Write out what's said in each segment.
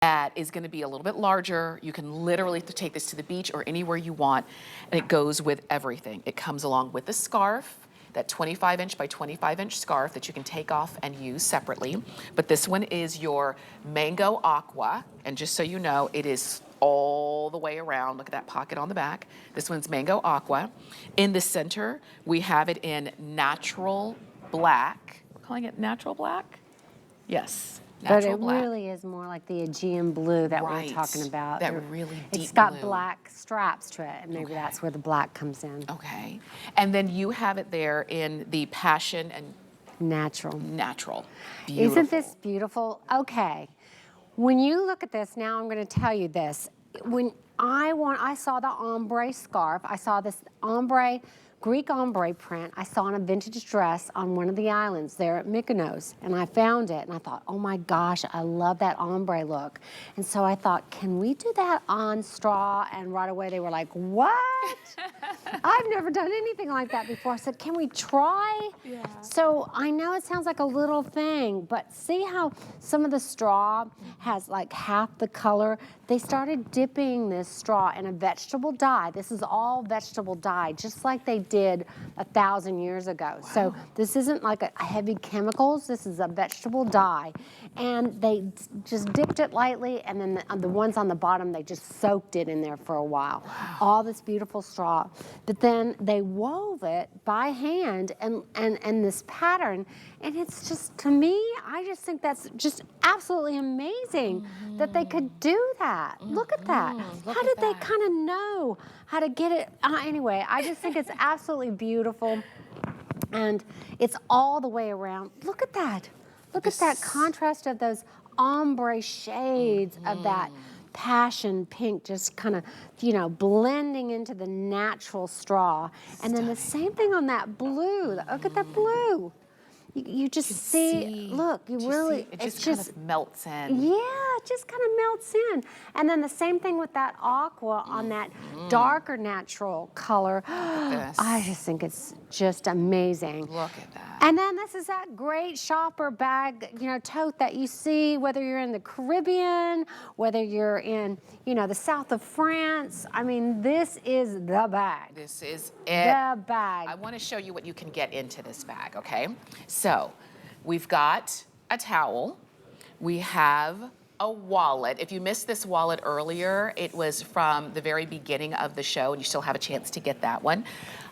that is going to be a little bit larger. You can literally take this to the beach or anywhere you want, and it goes with everything. It comes along with the scarf, that 25-inch by 25-inch scarf that you can take off and use separately. But this one is your Mango Aqua, and just so you know, it is all the way around. Look at that pocket on the back. This one's Mango Aqua. In the center, we have it in natural black. We're calling it natural black? Yes. But it really is more like the Aegean blue that Right. we're talking about. That really deep It's got blue. black straps to it, and maybe that's where the black comes in. Okay. And then you have it there in the passion and Natural. natural. Isn't this beautiful? Okay. When you look at this, now I'm going to tell you this. When I saw the ombre scarf, I saw this ombre, Greek ombre print I saw in a vintage dress on one of the islands there at Mykonos, and I found it and I thought, oh my gosh, I love that ombre look. And so I thought, can we do that on straw? And right away they were like, what? I've never done anything like that before. I said, can we try? Yeah. So I know it sounds like a little thing, but see how some of the straw has like half the color? They started dipping this straw in a vegetable dye. This is all vegetable dye, just like they did 1,000 years ago. Wow. So this isn't like a heavy chemicals. This is a vegetable dye. And they just dipped it lightly, and then the ones on the bottom, they just soaked it in there for a while. Wow. All this beautiful straw. But then they wove it by hand and this pattern, and it's just, to me, I just think that's just absolutely amazing that they could do that. Look at that. How did they kind of know how to get it? Anyway, I just think it's absolutely beautiful, and it's all the way around. Look at that. Look at that contrast of those ombre shades of that passion pink, just kind of, you know, blending into the natural straw. And then the same thing on that blue. Look at that blue. You just see, look, you really, it just kind of melts in. Yeah, it just kind of melts in. And then the same thing with that aqua on that darker natural color. I just think it's just amazing. Look at that. And then this is that great shopper bag, you know, tote that you see whether you're in the Caribbean, whether you're in, you know, the south of France. I mean, this is the bag. This is it. The bag. I want to show you what you can get into this bag, okay? So we've got a towel. We have a wallet. If you missed this wallet earlier, it was from the very beginning of the show, and you still have a chance to get that one.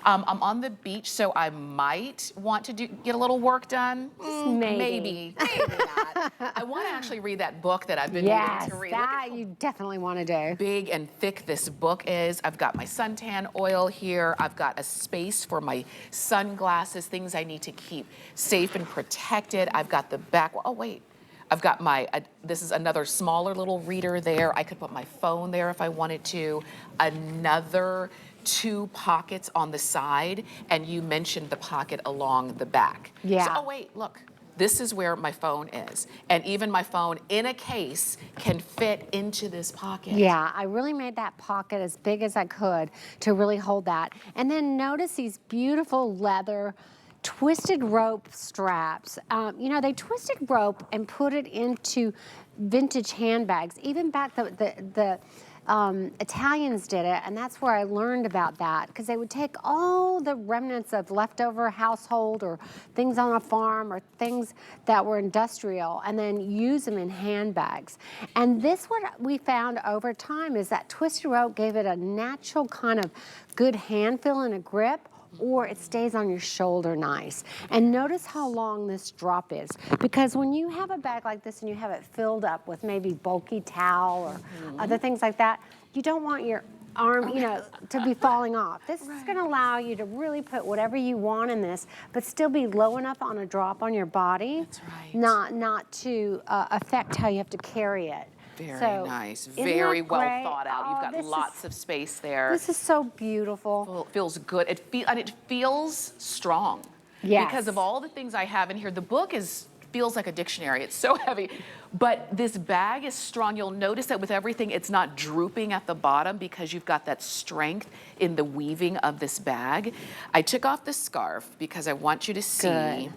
I'm on the beach, so I might want to get a little work done. Maybe not. I want to actually read that book that I've been needing to read. That you definitely want to do. Big and thick this book is. I've got my suntan oil here. I've got a space for my sunglasses, things I need to keep safe and protected. I've got the back. Oh, wait. I've got my, this is another smaller little reader there. I could put my phone there if I wanted to. Another 2 pockets on the side, and you mentioned the pocket along the back. Yeah. So, oh wait, look. This is where my phone is. And even my phone in a case can fit into this pocket. Yeah, I really made that pocket as big as I could to really hold that. And then notice these beautiful leather twisted rope straps. You know, they twisted rope and put it into vintage handbags. Even back the Italians did it, and that's where I learned about that, because they would take all the remnants of leftover household or things on a farm or things that were industrial and then use them in handbags. And this, what we found over time, is that twisted rope gave it a natural kind of good hand feel and a grip, or it stays on your shoulder nice. And notice how long this drop is, because when you have a bag like this and you have it filled up with maybe bulky towel or other things like that, you don't want your arm, you know, to be falling off. This is going to allow you to really put whatever you want in this, but still be low enough on a drop on your body. That's right. Not to affect how you have to carry it. Very nice. Very well thought out. You've got lots of space there. This is so beautiful. It feels good. And it feels strong. Yes. Because of all the things I have in here. The book feels like a dictionary. It's so heavy. But this bag is strong. You'll notice that with everything, it's not drooping at the bottom because you've got that strength in the weaving of this bag. I took off the scarf because I want you to see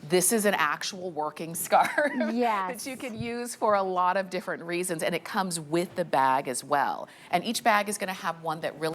this is an actual working scarf Yes. that you can use for a lot of different reasons, and it comes with the bag as well. And each bag is going to have one that really